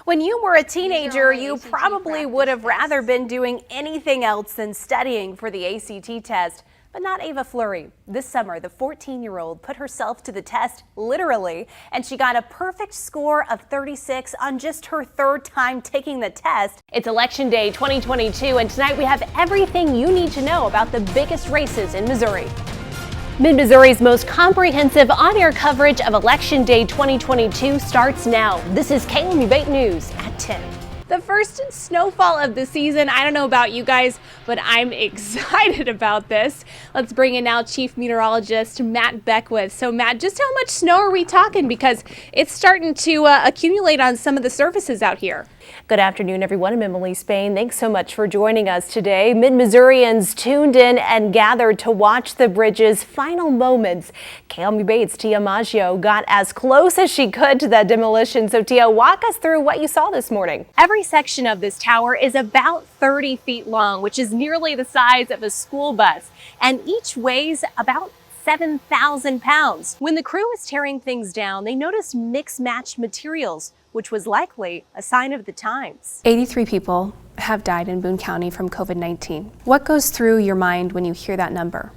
When you were a teenager, you probably would have rather been doing anything else than studying for the ACT test. But not Ava Fleury. This summer, the 14-year-old put herself to the test, literally, and she got a perfect score of 36 on just her third time taking the test. It's Election Day 2022, and tonight we have everything you need to know about the biggest races in Missouri. Mid-Missouri's most comprehensive on-air coverage of Election Day 2022 starts now. This is KOMU News at 10. The first snowfall of the season. I don't know about you guys, but I'm excited about this. Let's bring in now Chief Meteorologist Matt Beckwith. So Matt, just how much snow are we talking? Because it's starting to accumulate on some of the surfaces out here. Good afternoon, everyone. I'm Emily Spain. Thanks so much for joining us today. Mid-Missourians tuned in and gathered to watch the bridge's final moments. KOMU Bates' Tia Maggio got as close as she could to that demolition. So Tia, walk us through what you saw this morning. Every section of this tower is about 30 feet long, which is nearly the size of a school bus, and each weighs about 7,000 pounds. When the crew was tearing things down, they noticed mix-matched materials, which was likely a sign of the times. 83 people have died in Boone County from COVID-19. What goes through your mind when you hear that number?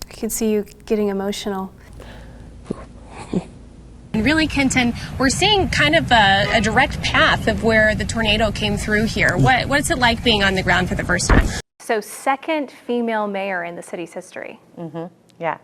I can see you getting emotional. And really, Kenton, we're seeing kind of a direct path of where the tornado came through here. What's it like being on the ground for the first time? So second female mayor in the city's history. Yeah,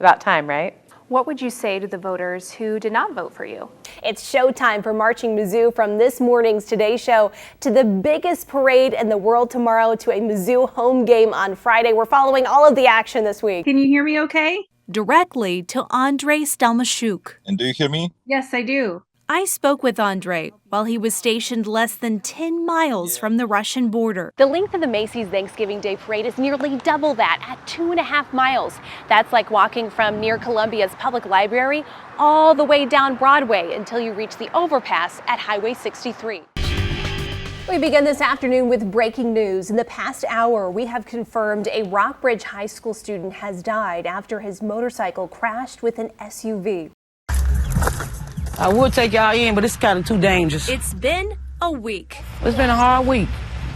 about time, right? What would you say to the voters who did not vote for you? It's showtime for Marching Mizzou, from this morning's Today Show to the biggest parade in the world tomorrow to a Mizzou home game on Friday. We're following all of the action this week. Can you hear me okay? Directly to Andre Stelmachuk. And do you hear me? Yes, I do. I spoke with Andre while he was stationed less than 10 miles from the Russian border. The length of the Macy's Thanksgiving Day Parade is nearly double that, at 2.5 miles. That's like walking from near Columbia's Public Library all the way down Broadway until you reach the overpass at Highway 63. We begin this afternoon with breaking news. In the past hour, we have confirmed a Rockbridge High School student has died after his motorcycle crashed with an SUV. I would take y'all in, but it's kind of too dangerous. It's been a week. It's been a hard week.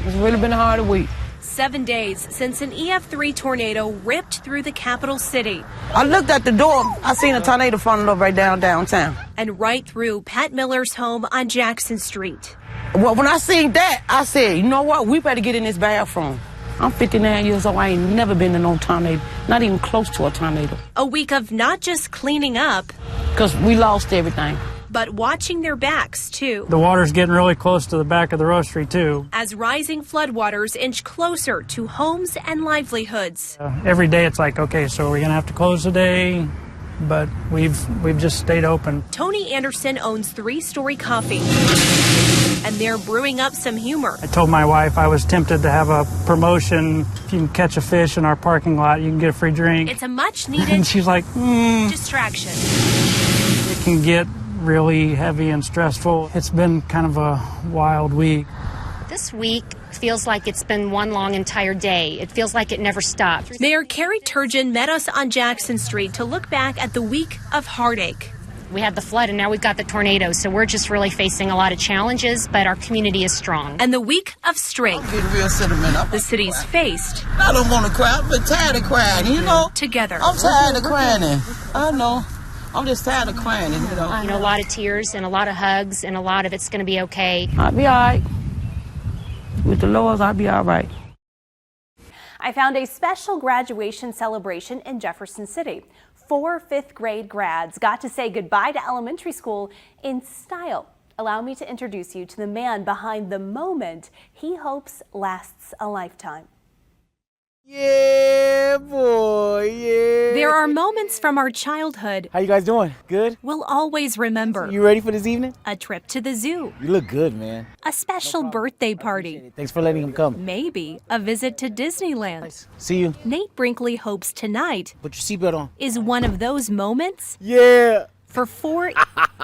It's really been a hard week. 7 days since an EF3 tornado ripped through the capital city. I looked at the door. I seen a tornado funnel up right downtown. And right through Pat Miller's home on Jackson Street. Well, when I seen that, I said, you know what? We better get in this bathroom. I'm 59 years old. I ain't never been in no tornado, not even close to a tornado. A week of not just cleaning up, because we lost everything, but watching their backs, too. The water's getting really close to the back of the roastery, too. As rising floodwaters inch closer to homes and livelihoods. Every day it's like, okay, so we're going to have to close today, but we've just stayed open. Tony Anderson owns 3-Story Coffee, and they're brewing up some humor. I told my wife I was tempted to have a promotion. If you can catch a fish in our parking lot, you can get a free drink. It's a much-needed and she's like, distraction. It can get really heavy and stressful. It's been kind of a wild week. This week feels like it's been one long entire day. It feels like it never stopped. Mayor Carrie Turgeon met us on Jackson Street to look back at the week of heartache. We had the flood and now we've got the tornado, so we're just really facing a lot of challenges, but our community is strong. And the week of strength. I'm real sentimental. The city's faced. I don't want to cry, but tired of crying, you know? Together. I'm tired of crying. I know. I'm just tired of crying, you know? A lot of tears and a lot of hugs, and a lot of it's going to be okay. I'll be all right. With the Lord, I'll be all right. I found a special graduation celebration in Jefferson City. 4 fifth-grade grads got to say goodbye to elementary school in style. Allow me to introduce you to the man behind the moment he hopes lasts a lifetime. Yeah, boy, yeah. There are moments from our childhood How you guys doing? Good? we'll always remember. You ready for this evening? A trip to the zoo, You look good, man. a special birthday party, Thanks for letting him come. maybe a visit to Disneyland. Nice. See you. Nate Brinkley hopes tonight Put your seatbelt on. is one of those moments Yeah. for 4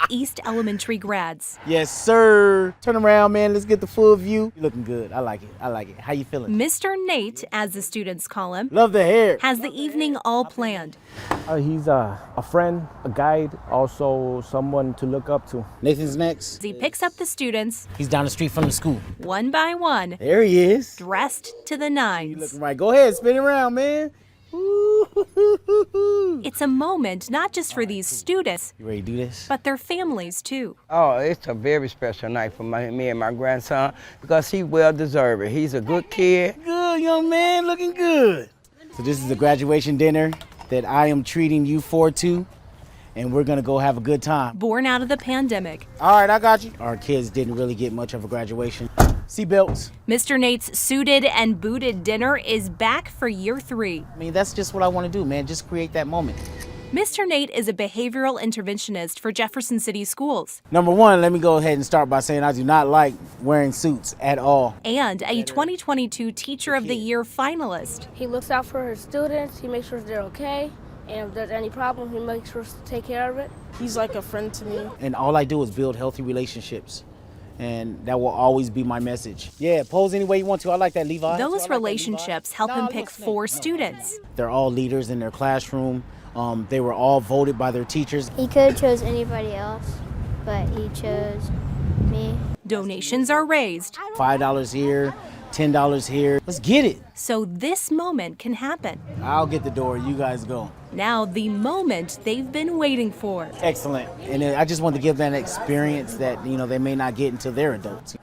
East Elementary grads. Yes, sir. Turn around, man. Let's get the full view. You looking good. I like it. I like it. How you feeling? Mr. Nate, as the students call him, Love the hair. has the evening all planned. He's a friend, a guide, also someone to look up to. Nathan's next. He picks up the students He's down the street from the school. one by one, There he is. dressed to the You nines. looking right. Go ahead, spin it around, man. Ooh. It's a moment not just for these students, You ready to do this? but their families too. Oh, it's a very special night for me and my grandson because he well deserved it. He's a good kid. Good, young man. Looking good. So this is the graduation dinner that I am treating you for too. And we're going to go have a good time. Born out of the pandemic, All right, I got you. Our kids didn't really get much of a graduation. Seatbelts. Mr. Nate's suited and booted dinner is back for year 3. I mean, that's just what I want to do, man. Just create that moment. Mr. Nate is a behavioral interventionist for Jefferson City Schools Number one, let me go ahead and start by saying I do not like wearing suits at all. and a 2022 Teacher of the Year finalist. He looks out for his students. He makes sure they're okay. And if there's any problem, he makes sure to take care of it. He's like a friend to me. And all I do is build healthy relationships. And that will always be my message. Yeah, pose any way you want to. I like that, Levi. Those relationships help him pick 4 students. They're all leaders in their classroom. They were all voted by their teachers. He could have chose anybody else, but he chose me. Donations are raised, $5 here, $10 here. Let's get it. so this moment can happen. I'll get the door. You guys go. Now the moment they've been waiting for. Excellent. And then I just want to give them an experience that, they may not get until they're adults.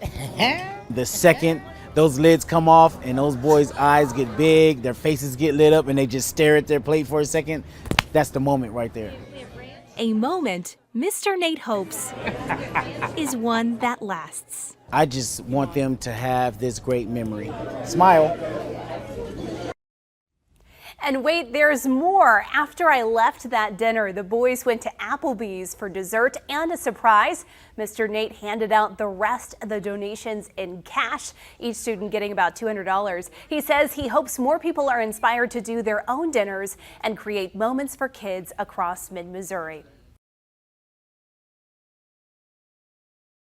The second those lids come off and those boys' eyes get big, their faces get lit up, and they just stare at their plate for a second, that's the moment right there. A moment Mr. Nate hopes is one that lasts. I just want them to have this great memory. Smile. And wait, there's more. After I left that dinner, the boys went to Applebee's for dessert and a surprise. Mr. Nate handed out the rest of the donations in cash, each student getting about $200. He says he hopes more people are inspired to do their own dinners and create moments for kids across mid-Missouri.